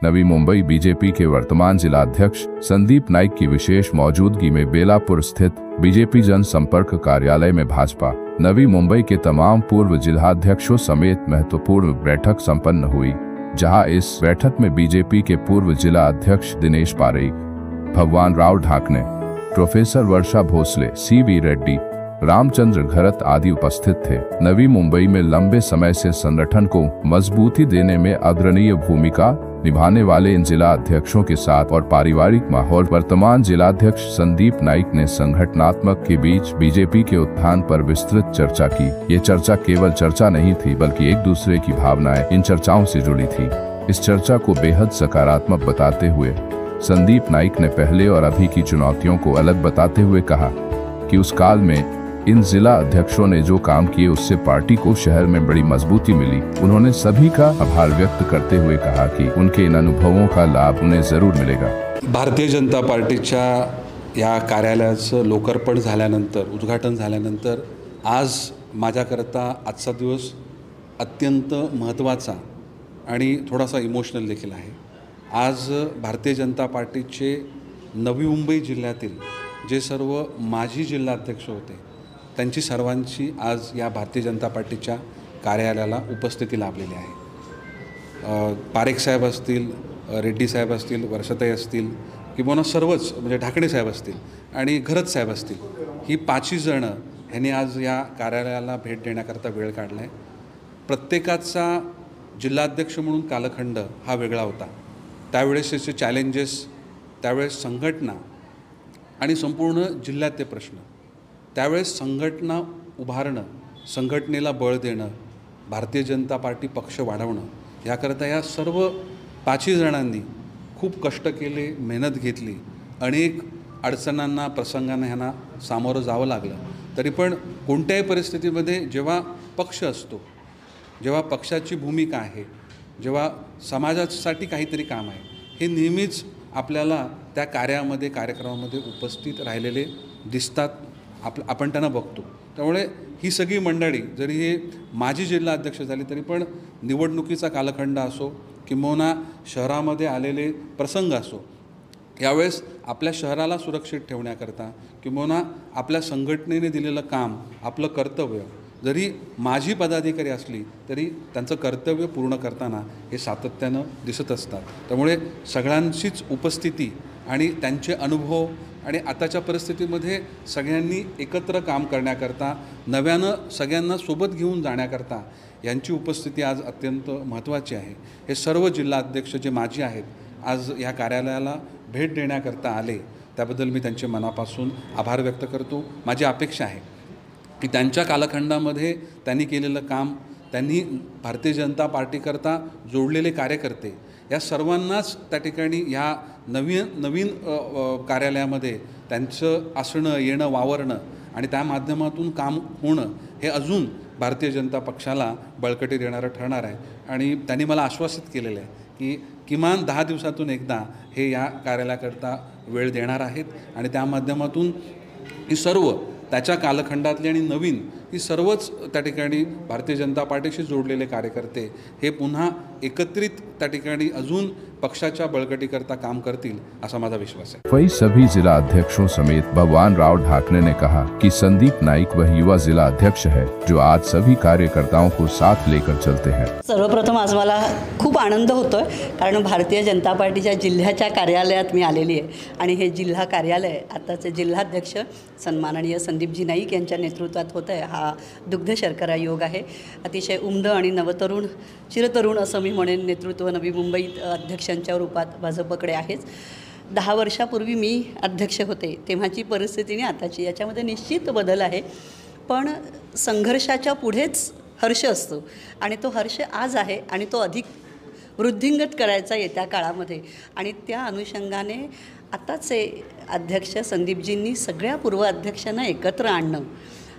Navi Mumbai BJP के वर्तमान जिलाध्यक्ष संदीप नाइक की विशेष मौजूदगी में बेलापुर स्थित बीजेपी जनसंपर्क कार्यालय में भाजपा नवी मुंबई के तमाम पूर्व जिलाध्यक्षों समेत महत्वपूर्ण बैठक संपन्न हुई, जहां इस बैठक में बीजेपी के पूर्व जिला अध्यक्ष दिनेश पारेख, भगवान राव ढाकणे, प्रोफेसर वर्षा भोसले, सी.वी. रेड्डी, रामचंद्र घरत आदि उपस्थित थे। नवी मुंबई में लंबे समय से संगठन को मजबूती देने में अग्रणीय भूमिका निभाने वाले इन जिला अध्यक्षों के साथ और पारिवारिक माहौल वर्तमान जिलाध्यक्ष संदीप नाइक ने संगठनात्मक के बीच बीजेपी के उत्थान पर विस्तृत चर्चा की। ये चर्चा केवल चर्चा नहीं थी, बल्कि एक दूसरे की भावनाएं इन चर्चाओं से जुड़ी थी। इस चर्चा को बेहद सकारात्मक बताते हुए संदीप नाइक ने पहले और अभी की चुनौतियों को अलग बताते हुए कहा कि उस काल में इन जिला अध्यक्षों ने जो काम किए उससे पार्टी को शहर में बड़ी मजबूती मिली। उन्होंने सभी का आभार व्यक्त करते हुए कहा कि उनके इन अनुभवों का लाभ उन्हें जरूर मिलेगा। भारतीय जनता पार्टीच्या या कार्यालयाचं लोकार्पण झाल्यानंतर, उद्घाटन झाल्यानंतर आज माझ्याकरता आजचा दिवस अत्यंत महत्त्वाचा आणि थोडासा इमोशनल देखील आहे। आज भारतीय जनता पार्टीचे नवी मुंबई जिल्ह्यातील जे सर्व माजी जिल्हाध्यक्ष होते त्यांची सर्वांची आज या भारतीय जनता पार्टीच्या कार्यालयाला उपस्थिती लाभलेली आहे। पारेख साहेब असतील, रेड्डी साहेब असतील, वर्षाताई असतील, किंवा सर्वच म्हणजे ढाकणे साहेब असतील आणि घरत साहेब असतील, ही 5 जण ह्यांनी आज या कार्यालयाला भेट देण्याकरता वेळ काढला आहे। प्रत्येकाचा जिल्हाध्यक्ष म्हणून कालखंड हा वेगळा होता। त्यावेळेसचे चॅलेंजेस, त्यावेळेस संघटना आणि संपूर्ण जिल्ह्यातले प्रश्न, त्यावेळेस संघटना उभारणं, संघटनेला बळ देणं, भारतीय जनता पार्टी पक्ष वाढवणं, याकरता या सर्व 5 जणांनी खूप कष्ट केले, मेहनत घेतली, अनेक अडचणांना, प्रसंगांना ह्यांना सामोरं जावं लागलं। तरी पण कोणत्याही परिस्थितीमध्ये जेव्हा पक्ष असतो, जेव्हा पक्षाची भूमिका आहे, जेव्हा समाजासाठी काहीतरी काम आहे, हे नेहमीच आपल्याला त्या कार्यामध्ये, कार्यक्रमामध्ये उपस्थित राहिलेले दिसतात, आपण त्यांना बघतो। त्यामुळे ही सगळी मंडळी जरी हे माजी जिल्हा अध्यक्ष झाली तरी पण निवडणुकीचा कालखंड असो किंवा शहरामध्ये आलेले प्रसंग असो, यावेळेस आपल्या शहराला सुरक्षित ठेवण्याकरता किंवा आपल्या संघटनेने दिलेलं काम, आपलं कर्तव्य, जरी माजी पदाधिकारी असली तरी त्यांचं कर्तव्य पूर्ण करताना हे सातत्यानं दिसत असतात। त्यामुळे सगळ्यांचीच उपस्थिती आणि त्यांचे अनुभव आणि आताच्या परिस्थितीमध्ये सगळ्यांनी एकत्र काम करण्याकरता, नव्यानं सगळ्यांना सोबत घेऊन जाण्याकरता यांची उपस्थिती आज अत्यंत महत्त्वाची आहे। हे सर्व जिल्हाध्यक्ष जे माजी आहेत आज या कार्यालयाला भेट देण्याकरता आले, त्याबद्दल मी त्यांचे मनापासून आभार व्यक्त करतो। माझी अपेक्षा आहे की त्यांच्या कालखंडामध्ये त्यांनी केलेलं काम, त्यांनी भारतीय जनता पार्टीकरता जोडलेले कार्यकर्ते, या सर्वांनाच त्या ठिकाणी ह्या नवीन कार्यालयामध्ये त्यांचं असणं, येणं, वावरणं आणि त्या माध्यमातून काम होणं हे अजून भारतीय जनता पक्षाला बळकटी देणारं ठरणार आहे। आणि त्यांनी मला आश्वासित केलेलं आहे की किमान 10 दिवसातून एकदा हे या कार्यालयाकरता वेळ देणार आहेत आणि त्या माध्यमातून ही सर्व त्याच्या कालखंडातली आणि नवीन ही सर्वच त्या ठिकाणी भारतीय जनता पार्टीशी जोडलेले कार्यकर्ते हे पुन्हा एकत्रित त्या ठिकाणी अजून पक्षाच्या बळकटीकरता काम करतील असा माझा विश्वास है। वही सभी जिला अध्यक्षों समेत भगवान राव ढाकणे ने कहा कि संदीप नाइक वह युवा जिला अध्यक्ष है जो आज सभी कार्यकर्ताओं को साथ लेकर चलते हैं। सर्वप्रथम आज मला खूप आनंद होतोय, कारण भारतीय जनता पार्टीच्या जिल्ह्याच्या कार्यालयात मी आलेली आहे आणि हे जिल्हा कार्यालय आताचे जिल्हाध्यक्ष सन्माननीय संदीपजी नाईक यांच्या नेतृत्वात होत आहे। हा दुग्ध शर्करा योग आहे। अतिशय उमद आणि नवतरुण, चिरतरुण असं मी म्हणेन नेतृत्व नवी मुंबईत अध्यक्षांच्या रूपात भाजपकडे आहेच। 10 वर्षापूर्वी मी अध्यक्ष होते तेव्हाची परिस्थिती आणि आताची याच्यामध्ये निश्चित बदल आहे, पण संघर्षाच्या पुढेच हर्ष असतो आणि तो हर्ष आज आहे आणि तो अधिक वृद्धिंगत करायचा येत्या काळामध्ये। आणि त्या अनुषंगाने आताचे अध्यक्ष संदीपजींनी सगळ्या पूर्व अध्यक्षांना एकत्र आणणं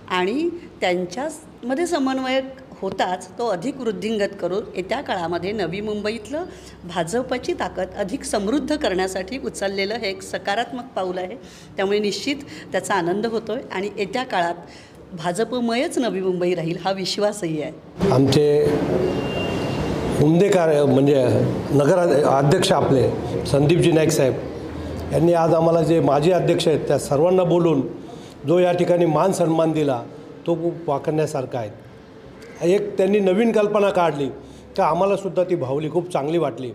आणि त्यांच्यामध्ये समन्वय होताच तो अधिक वृद्धिंगत करून येत्या काळामध्ये नवी मुंबईतलं भाजपची ताकद अधिक समृद्ध करण्यासाठी उचललेलं हे एक सकारात्मक पाऊल आहे। त्यामुळे निश्चित त्याचा आनंद होतो आहे आणि येत्या काळात भाजपमयच नवी मुंबई राहील हा विश्वासही आहे। आमचे उमदे कार्य म्हणजे नगर अध्यक्ष आपले संदीपजी नाईक साहेब यांनी आज आम्हाला जे माजी अध्यक्ष आहेत त्या सर्वांना बोलून जो या ठिकाणी मान सन्मान दिला तो खूप वाखण्यासारखा आहे. एक त्यांनी नवीन कल्पना काढली का आम्हालासुद्धा ती भावली, खूप चांगली वाटली.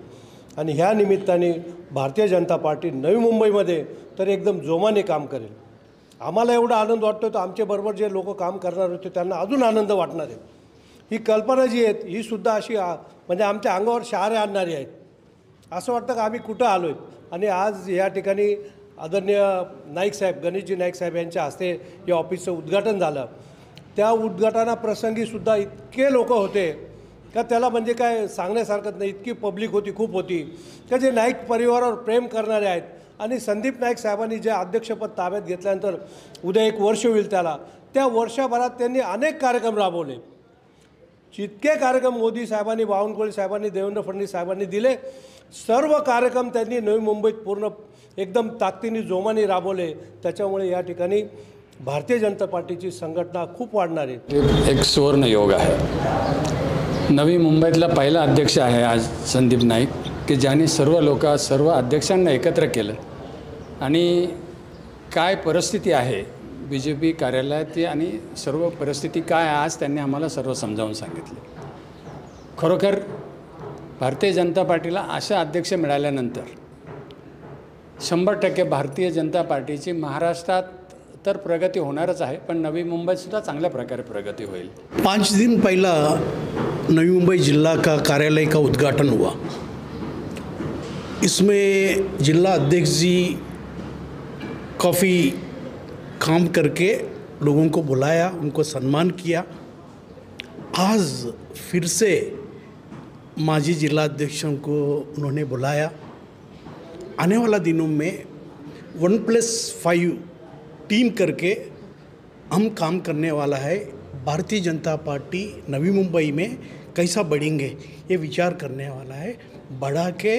आणि ह्या निमित्ताने भारतीय जनता पार्टी नवी मुंबईमध्ये तर एकदम जोमाने काम करेल. आम्हाला एवढा आनंद वाटतो तर आमच्याबरोबर जे लोक काम करणार होते त्यांना अजून आनंद वाटणार आहे. ही कल्पना जी आहे ही सुद्धा अशी म्हणजे आमच्या अंगावर शहारे आणणारी आहेत. असं वाटतं का आम्ही कुठं आलो आहेत. आणि आज या ठिकाणी आदरणीय नाईक साहेब, गणेशजी नाईक साहेब यांच्या हस्ते या ऑफिसचं उद्घाटन झालं. त्या उद्घाटनाप्रसंगीसुद्धा इतके लोक होते का त्याला म्हणजे काय सांगण्यासारखंच नाही. इतकी पब्लिक होती, खूप होती, का जे नाईक परिवारावर प्रेम करणारे आहेत. आणि संदीप नाईक साहेबांनी जे अध्यक्षपद ताब्यात घेतल्यानंतर उद्या 1 वर्ष होईल त्याला, त्या वर्षभरात त्यांनी अनेक कार्यक्रम राबवले. जितके कार्यक्रम मोदी साहेबांनी, बावनकुळे साहेबांनी, देवेंद्र फडणवीस साहेबांनी दिले, सर्व कार्यक्रम त्यांनी नवी मुंबईत पूर्ण एकदम ताकदीने जोमाने राबवले. त्याच्यामुळे या ठिकाणी भारतीय जनता पार्टीची संघटना खूप वाढणार आहे. एक सुवर्ण योग आहे. नवी मुंबईतला पहिला अध्यक्ष आहे आज संदीप नाईक, की ज्याने सर्व अध्यक्षांना एकत्र केलं. आणि काय परिस्थिती आहे BJP कार्यालयात आणि सर्व परिस्थिती काय आज त्यांनी आम्हाला सर्व समजावून सांगितले. खरोखर भारतीय जनता पार्टीला अशा अध्यक्ष मिळाल्यानंतर 100% भारतीय जनता पार्टीची महाराष्ट्रात तर प्रगती होणारच आहे, पण नवी मुंबईतसुद्धा चांगल्या प्रकारे प्रगति होईल. 5 दिन पहला नवी मुंबई जिला का कार्यालय का उद्घाटन हुआ. इसमें जिला अध्यक्ष जी काफ़ी काम करके लोगों को बुलाया, उनको सम्मान किया. आज फिर से माजी जिला अध्यक्षों को उन्होंने बुलाया. आने वाला दिनों में 1+5 टीम करके हम काम करने वाला है. भारतीय जनता पार्टी नवी मुंबई में कैसा बढ़ेंगे ये विचार करने वाला है. बढ़ा के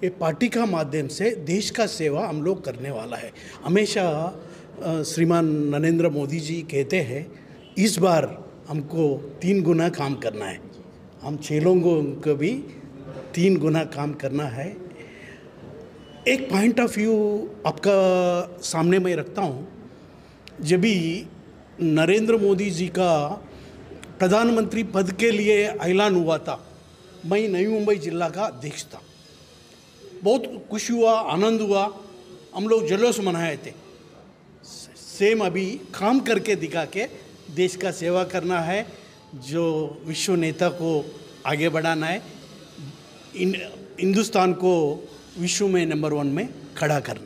ये पार्टी का माध्यम से देश का सेवा हम लोग करने वाला है. हमेशा श्रीमान नरेंद्र मोदी जी कहते हैं इस बार हमको 3 गुना काम करना है. हम 6 लोगों को भी 3 गुना काम करना है. एक पॉइंट ऑफ व्यू आपका सामने मैं रखता हूँ. जब भी नरेंद्र मोदी जी का प्रधानमंत्री पद के लिए ऐलान हुआ था, मैं नवी मुंबई जिला का अध्यक्ष था. बहुत खुश हुआ, आनंद हुआ, हम लोग जुलूस मनाए थे. सेम अभी काम करके दिखा के देश का सेवा करना है, जो विश्व नेता को आगे बढ़ाना है, हिंदुस्तान को विश्व में नंबर 1 में खड़ा करना.